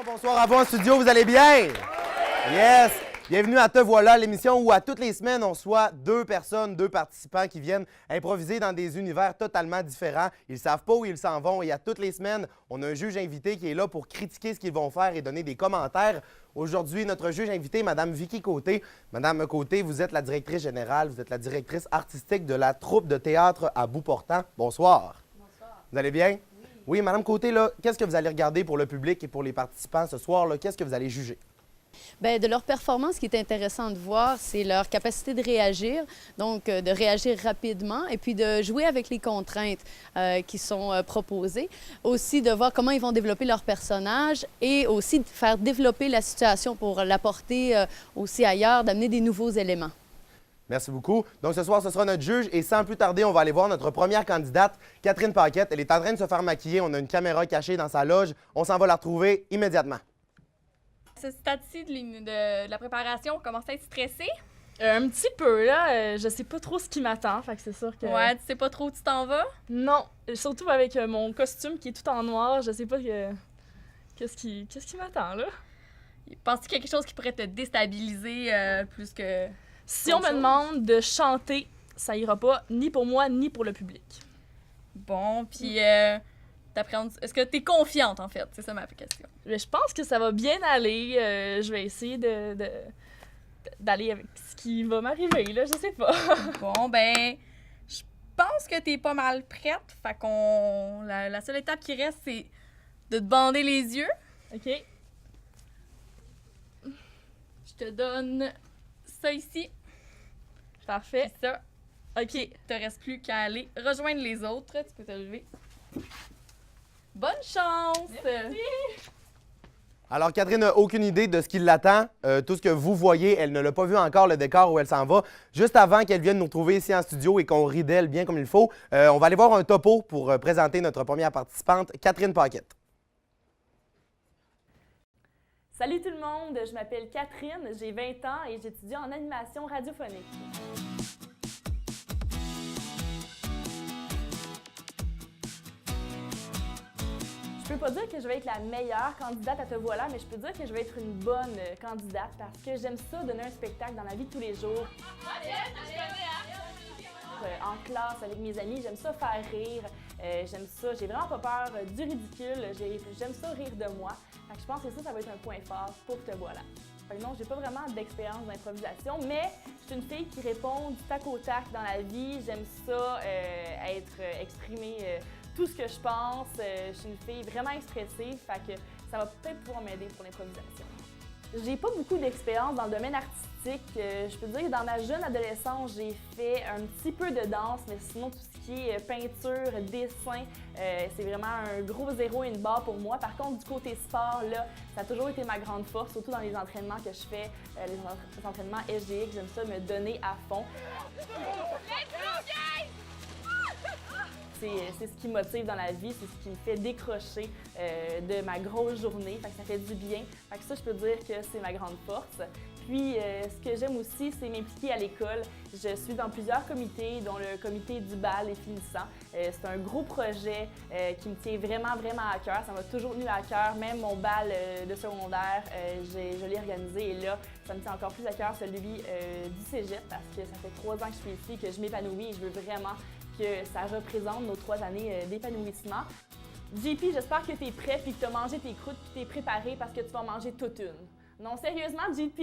Bonsoir à vous en studio, vous allez bien? Yes! Bienvenue à Te voilà, l'émission où à toutes les semaines, on soit deux personnes, deux participants qui viennent improviser dans des univers totalement différents. Ils ne savent pas où ils s'en vont et à toutes les semaines, on a un juge invité qui est là pour critiquer ce qu'ils vont faire et donner des commentaires. Aujourd'hui, notre juge invité, Mme Vicky Côté. Mme Côté, vous êtes la directrice générale, vous êtes la directrice artistique de la troupe de théâtre à bout portant. Bonsoir. Bonsoir. Vous allez bien? Oui, Mme Côté, là, qu'est-ce que vous allez regarder pour le public et pour les participants ce soir? Qu'est-ce que vous allez juger? Bien, de leur performance, ce qui est intéressant de voir, c'est leur capacité de réagir, donc de réagir rapidement et puis de jouer avec les contraintes qui sont proposées. Aussi, de voir comment ils vont développer leur personnage et aussi de faire développer la situation pour l'apporter aussi ailleurs, d'amener des nouveaux éléments. Merci beaucoup. Donc, ce soir, ce sera notre juge. Et sans plus tarder, on va aller voir notre première candidate, Catherine Paquette. Elle est en train de se faire maquiller. On a une caméra cachée dans sa loge. On s'en va la retrouver immédiatement. À ce stade-ci de la préparation, on commence à être stressé. Un petit peu, là. Je sais pas trop ce qui m'attend, fait que c'est sûr que... Ouais, tu sais pas trop où tu t'en vas? Non, surtout avec mon costume qui est tout en noir, je sais pas qu'est-ce qui m'attend, là. Penses-tu quelque chose qui pourrait te déstabiliser plus que... Si on me demande de chanter, ça ira pas ni pour moi ni pour le public. Bon, puis est-ce que t'es confiante, en fait? C'est ça ma question. Mais je pense que ça va bien aller. Je vais essayer d'aller avec ce qui va m'arriver, là, je sais pas. Bon, ben, je pense que t'es pas mal prête. Fait qu'on... La seule étape qui reste, c'est de te bander les yeux. OK. Je te donne ça ici. Parfait. Puis ça. OK. Il te reste plus qu'à aller rejoindre les autres. Tu peux te lever. Bonne chance! Merci. Alors, Catherine n'a aucune idée de ce qui l'attend. Tout ce que vous voyez, elle ne l'a pas vu encore, le décor où elle s'en va. Juste avant qu'elle vienne nous retrouver ici en studio et qu'on rit d'elle bien comme il faut, on va aller voir un topo pour présenter notre première participante, Catherine Paquette. Salut tout le monde, je m'appelle Catherine, j'ai 20 ans et j'étudie en animation radiophonique. Je peux pas dire que je vais être la meilleure candidate à Te voilà, mais je peux dire que je vais être une bonne candidate parce que j'aime ça donner un spectacle dans la vie de tous les jours. En classe avec mes amis, j'aime ça faire rire, j'aime ça, j'ai vraiment pas peur du ridicule, j'aime ça rire de moi. Fait que je pense que ça va être un point fort pour Te voilà. Fait que non, j'ai pas vraiment d'expérience d'improvisation, mais je suis une fille qui répond du tac au tac dans la vie, j'aime ça exprimer tout ce que je pense, je suis une fille vraiment expressive, fait que ça va peut-être pouvoir m'aider pour l'improvisation. J'ai pas beaucoup d'expérience dans le domaine artistique. Je peux dire que dans ma jeune adolescence, j'ai fait un petit peu de danse, mais sinon tout ce qui est peinture, dessin, c'est vraiment un gros zéro et une barre pour moi. Par contre, du côté sport, là, ça a toujours été ma grande force, surtout dans les entraînements que je fais, les entraînements SGX, j'aime ça me donner à fond. C'est ce qui me motive dans la vie, c'est ce qui me fait décrocher de ma grosse journée. Fait que ça fait du bien. Fait que ça, je peux dire que c'est ma grande force. Puis, ce que j'aime aussi, c'est m'impliquer à l'école. Je suis dans plusieurs comités, dont le comité du bal et finissant. C'est un gros projet qui me tient vraiment, vraiment à cœur. Ça m'a toujours tenu à cœur. Même mon bal de secondaire, je l'ai organisé. Et là, ça me tient encore plus à cœur, celui du cégep, parce que ça fait 3 ans que je suis ici, que je m'épanouis et je veux vraiment que ça représente nos 3 années d'épanouissement. JP, j'espère que tu es prêt puis que tu as mangé tes croûtes puis que tu es préparé parce que tu vas en manger toute une. Non, sérieusement, JP,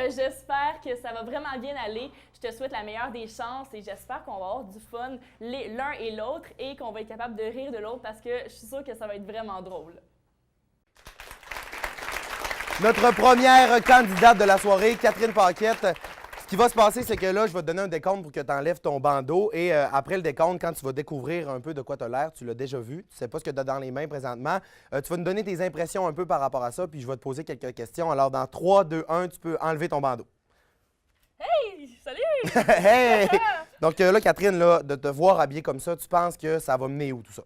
j'espère que ça va vraiment bien aller. Je te souhaite la meilleure des chances et j'espère qu'on va avoir du fun l'un et l'autre et qu'on va être capable de rire de l'autre parce que je suis sûre que ça va être vraiment drôle. Notre première candidate de la soirée, Catherine Paquette. Ce qui va se passer, c'est que là, je vais te donner un décompte pour que tu enlèves ton bandeau. Et après le décompte, quand tu vas découvrir un peu de quoi tu as l'air, tu l'as déjà vu, tu sais pas ce que tu as dans les mains présentement, tu vas nous donner tes impressions un peu par rapport à ça, puis je vais te poser quelques questions. Alors, dans 3, 2, 1, tu peux enlever ton bandeau. Hey! Salut! Hey! Donc là, Catherine, là, de te voir habillée comme ça, tu penses que ça va mener où tout ça?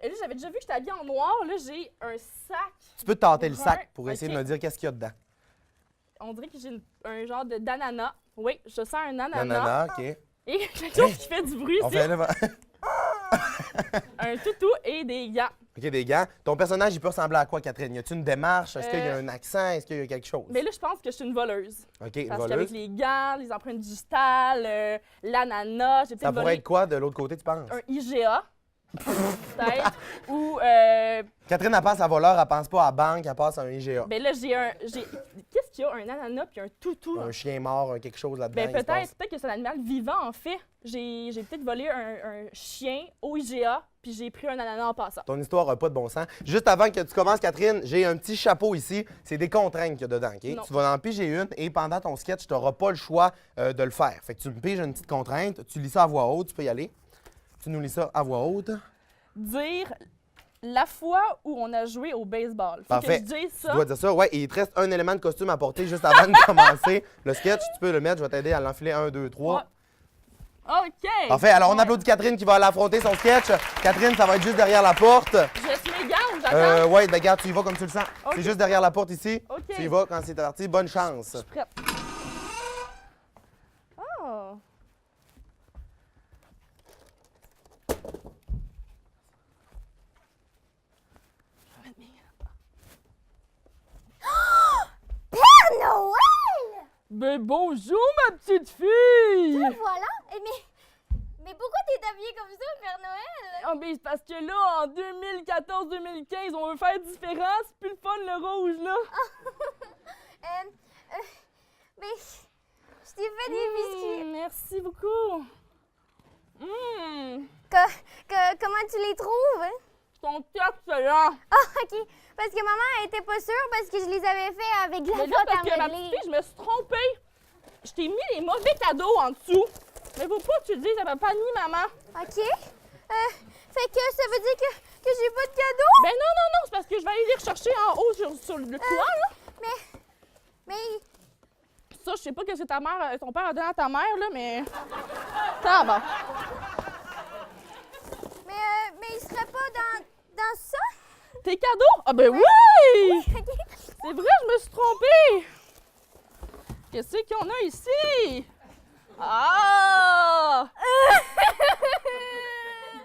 Et là, j'avais déjà vu que j'étais habillée en noir. Là, j'ai un sac. Tu peux te tâter le brun. sac pour essayer Ok. de me dire qu'est-ce qu'il y a dedans. On dirait que j'ai un genre d'ananas. Oui, je sens un ananas. Ananas, OK. Et quelque chose qui fait du bruit On ici. fait là. Un toutou et des gants. OK, des gants. Ton personnage, il peut ressembler à quoi, Catherine? Y a-tu une démarche? Est-ce qu'il y a un accent? Est-ce qu'il y a quelque chose? Mais là, je pense que je suis une voleuse. OK, une Parce qu'avec voleuse. les gants, les empreintes digitales, l'ananas, j'ai Ça peut-être pourrait volé être quoi de l'autre côté, tu penses? un IGA. Peut-être. Ou, Catherine, elle pense à voleur, elle pense pas à banque, elle pense à un IGA. ben là, qu'est-ce qu'il y a? Un ananas puis un toutou. Un chien mort, quelque chose là-dedans. Ben il se passe. peut-être que c'est un animal vivant, en fait. J'ai peut-être volé un chien au IGA, puis j'ai pris un ananas en passant. Ton histoire n'a pas de bon sens. Juste avant que tu commences, Catherine, j'ai un petit chapeau ici. C'est des contraintes qu'il y a dedans, OK? Non. Tu vas en piger une et pendant ton sketch, tu n'auras pas le choix de le faire. Fait que tu me piges une petite contrainte, tu lis ça à voix haute, tu peux y aller. Tu nous lis ça à voix haute. Dire la fois où on a joué au baseball. Faut Parfait. que je dise Tu ça. dois dire ça. Ouais, et il te reste un élément de costume à porter juste avant de commencer le sketch. Tu peux le mettre, je vais t'aider à l'enfiler. 1, 2, 3. OK. Parfait. Alors, on Ouais. applaudit Catherine qui va aller affronter son sketch. Catherine, ça va être juste derrière la porte. Je suis mes gants ou j'attends? Ouais, ben regarde, tu y vas comme tu le sens. Ok. C'est juste derrière la porte ici. OK. Tu y vas quand c'est parti. Bonne chance. Je suis prête. Oh. Noël! Ben bonjour, ma petite fille! Voilà. Mais pourquoi t'es habillé comme ça, Père Noël? Ah, ben c'est parce que là, en 2014-2015, on veut faire différent. C'est plus le fun, le rouge, là. Mais je t'ai fait des biscuits. Merci beaucoup. Comment tu les trouves? Ils sont excellents. Ah, OK. Parce que maman, elle était pas sûre parce que je les avais fait avec de la Mais là, pâte parce à que ma modeler. petite fille, je me suis trompée. Je t'ai mis les mauvais cadeaux en dessous. Mais faut pas que tu le dises à papa ni maman. OK. Fait que ça veut dire que j'ai pas de cadeau? Ben non, c'est parce que je vais aller les rechercher en haut sur le toit, là. Mais Ça, je sais pas ce que ton père a donné à ta mère, là, mais... Ça va. mais il serait pas dans ça? Tes cadeaux? Ah ben oui! OK. C'est vrai, je me suis trompée. Qu'est-ce qu'on a ici? Ah!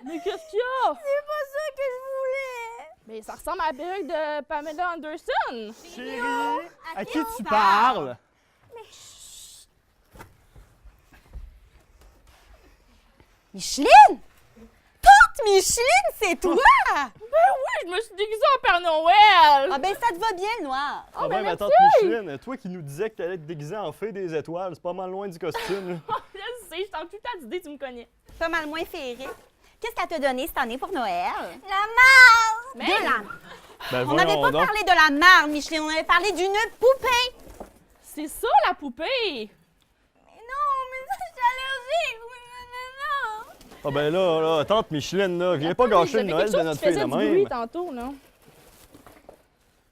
Mais qu'est-ce qu'il y a? C'est pas ça que je voulais. Mais ça ressemble à la perruque de Pamela Anderson. Chérie, à qui tu parles? Micheline? Tante Micheline, c'est toi? Ben oui, je me suis déguisée en Père Noël. Ah ben ça te va bien, le noir. Oh, ben ma merci. tante Micheline, toi qui nous disais que t'allais être déguisée en fée des étoiles, c'est pas mal loin du costume. là. Je sais, je t'en tout le temps d'idées, tu me connais. Pas mal moins féerique. Qu'est-ce qu'elle t'a donné cette année pour Noël? La marde! Mais De la... Ben On n'avait voyons pas donc. parlé de la marde, Micheline, on avait parlé d'une poupée. c'est ça, la poupée. Mais non, mais ça, je suis allergique. Non. Ah ben là, tante Micheline, là, viens pas Attends, gâcher le j'avais Noël quelque de chose notre qui fille de faisait du bruit même. tantôt, là.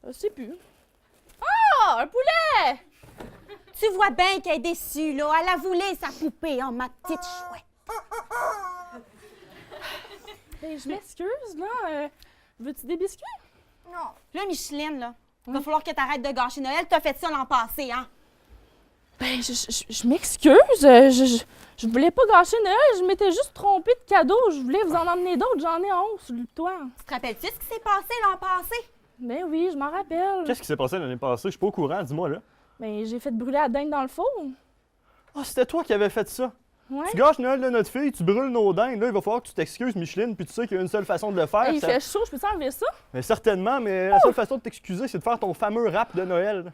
Je sais plus. Ah, un poulet! Tu vois bien qu'elle est déçue, là. Elle a voulu sa poupée, hein, ma petite chouette. Ben, je m'excuse, là. Veux-tu des biscuits? Non. Là, Micheline, là, il va falloir que t'arrêtes de gâcher Noël. T'as fait ça l'an passé, hein? Ben, je m'excuse. Je voulais pas gâcher Noël. Je m'étais juste trompée de cadeau. Je voulais vous en emmener d'autres. J'en ai en haut sur le toit. Tu te rappelles-tu ce qui s'est passé l'an passé? Ben oui, je m'en rappelle. Qu'est-ce qui s'est passé l'année passée? Je suis pas au courant, dis-moi là. Ben, j'ai fait brûler la dinde dans le four. Ah, c'était toi qui avais fait ça. Ouais. Tu gâches Noël de notre fille, tu brûles nos dindes, là, il va falloir que tu t'excuses, Micheline, puis tu sais qu'il y a une seule façon de le faire. Hey, il ça- fait chaud. Je peux enlever ça? Mais certainement, mais la seule façon de t'excuser, c'est de faire ton fameux rap de Noël.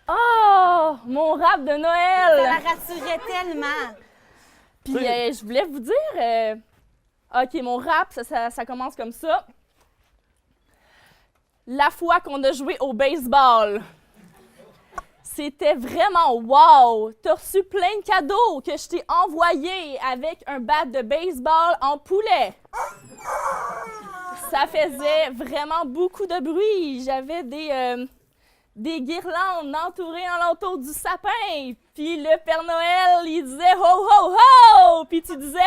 Oh, mon rap de Ça la Noël! rassurait tellement. Puis Tu sais- je voulais vous dire... OK, mon rap, ça commence comme ça. La fois qu'on a joué au baseball. C'était vraiment wow! T'as reçu plein de cadeaux que je t'ai envoyés avec un bat de baseball en poulet. Ça faisait vraiment beaucoup de bruit. J'avais des guirlandes entourées alentour du sapin. Puis le Père Noël, il disait « Ho, ho, ho! » Puis tu disais...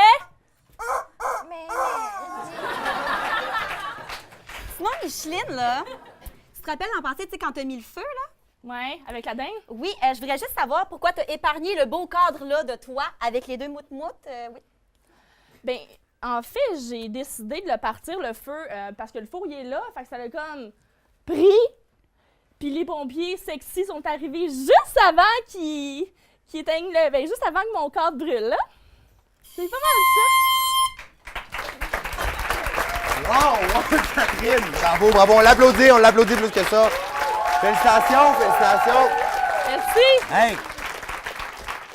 Mais... Sinon, Micheline, là, tu te rappelles l'an passé, tu sais, quand t'as mis le feu, là? Ouais, avec la dinde. Oui, je voudrais juste savoir pourquoi t'as épargné le beau cadre, là, de toi, avec les 2 moutes-moutes, oui. Ben, en fait, j'ai décidé de le partir, le feu, parce que le four, il est là. Fait que ça l'a comme pris. Puis les pompiers sexy sont arrivés juste avant qu'ils éteignent le... Ben, juste avant que mon cadre brûle, là. C'est pas mal ça. Wow! Catherine! Bravo, bravo. On l'applaudit plus que ça. Félicitations, félicitations. Merci. Hey!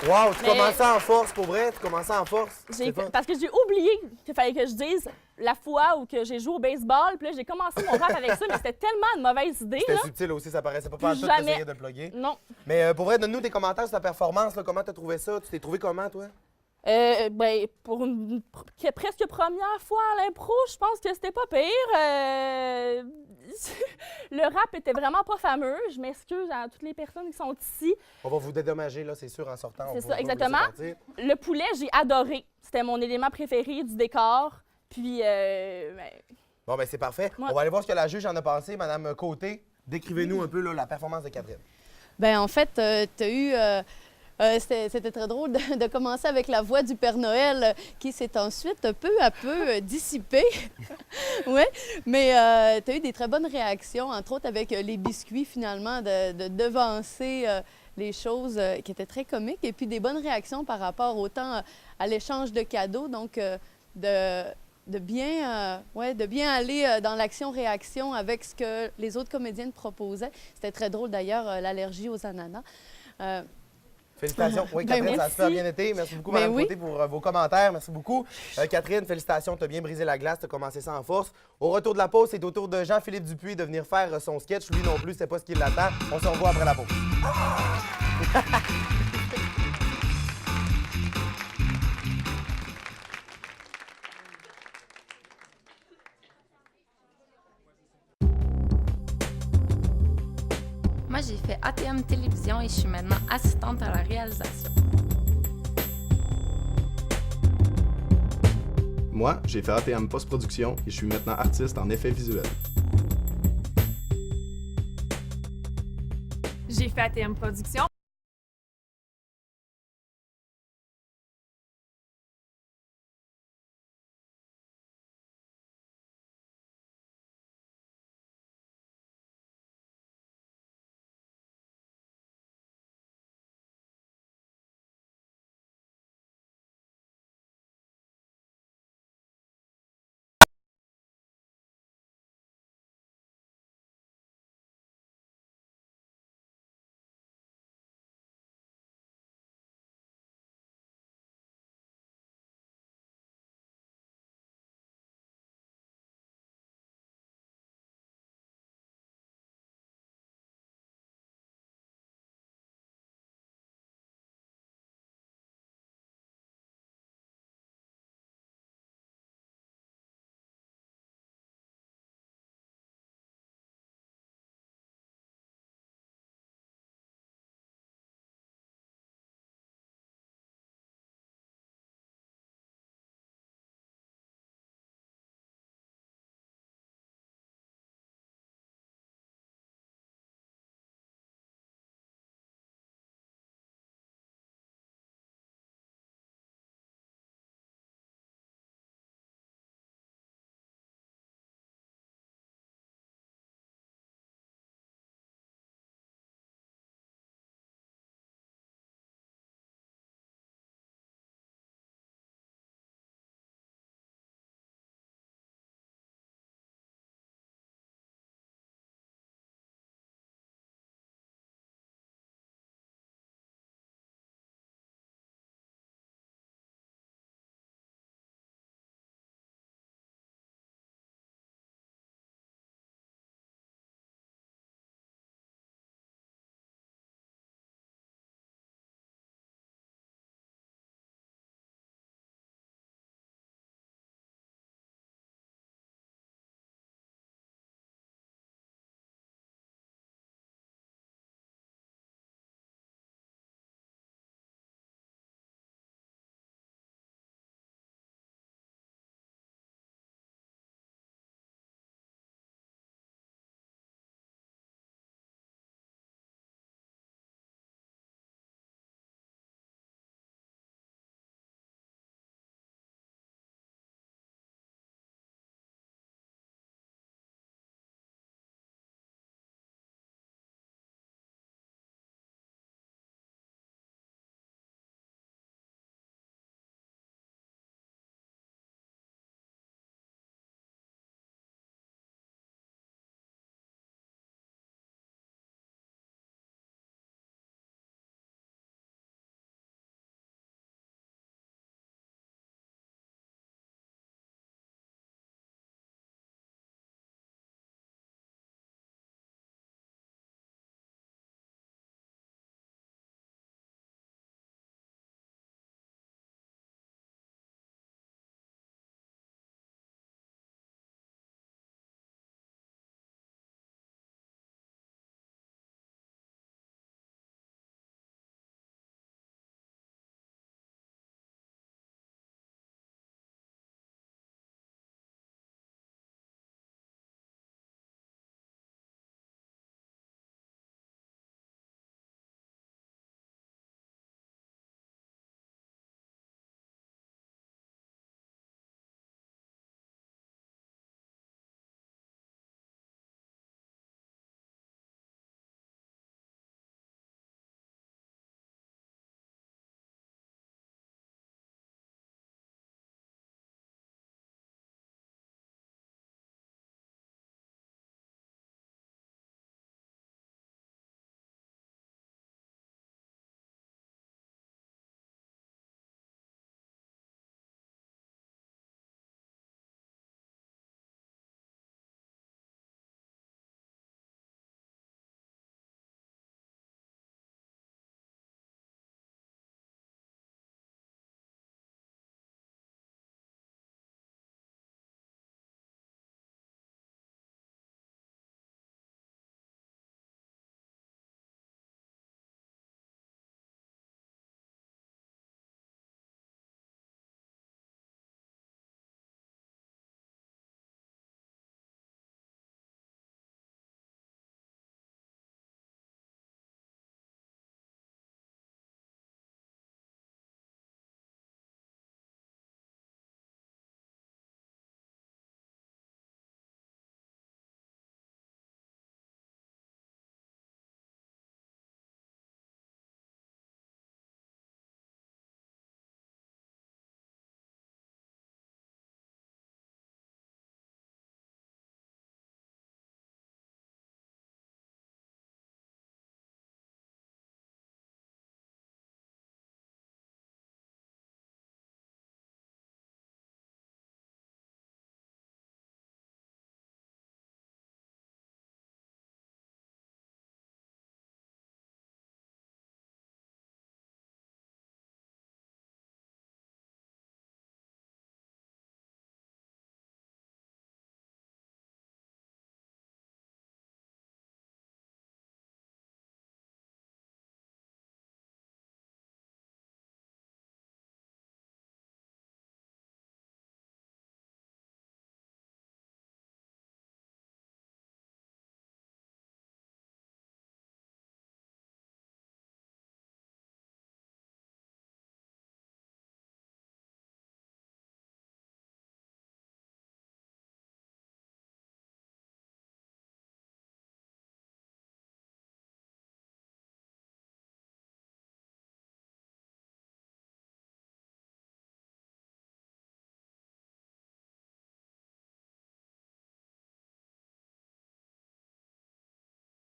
Wow, tu Mais- commençais en force, pour vrai? Tu commençais en force? C'est fun. Parce que j'ai oublié qu'il fallait que je dise la fois où que j'ai joué au baseball. Puis là, j'ai commencé mon rap avec ça, mais c'était tellement une mauvaise idée, C'était là. subtil aussi, ça paraissait pas tout Jamais. d'essayer de le plugger. Non. Mais pour vrai, donne-nous tes commentaires sur ta performance. Là. Comment t'as trouvé ça? Tu t'es trouvé comment, toi? Ben, pour une presque première fois à l'impro, je pense que c'était pas pire. Le rap était vraiment pas fameux. Je m'excuse à toutes les personnes qui sont ici. On va vous dédommager, là, c'est sûr, en sortant. C'est On ça, va vous exactement. laisser partir. Le poulet, j'ai adoré. C'était mon élément préféré du décor. Puis, ben, Bon, ben c'est parfait. Ouais. On va aller voir ce que la juge en a pensé. Madame Côté, décrivez-nous un peu là, la performance de Catherine. Ben en fait, tu as eu... c'était très drôle de commencer avec la voix du Père Noël qui s'est ensuite peu à peu dissipée. Oui, mais tu as eu des très bonnes réactions, entre autres avec les biscuits finalement, de devancer les choses qui étaient très comiques et puis des bonnes réactions par rapport autant à l'échange de cadeaux, donc de bien aller dans l'action-réaction avec ce que les autres comédiennes proposaient. C'était très drôle d'ailleurs, l'allergie aux ananas. Félicitations. Oui, Ben, Catherine, ça a merci. super bien été. Merci beaucoup, Ben Madame oui. Côté, pour vos commentaires. Merci beaucoup. Catherine, félicitations. Tu as bien brisé la glace. Tu as commencé ça en force. Au retour de la pause, c'est au tour de Jean-Philippe Dupuis de venir faire son sketch. Lui non plus, c'est pas ce qui l'attend. On se revoit après la pause. Moi, j'ai fait ATM Télévision et je suis maintenant assistante à la réalisation. Moi, j'ai fait ATM Post-Production et je suis maintenant artiste en effets visuels. J'ai fait ATM Production.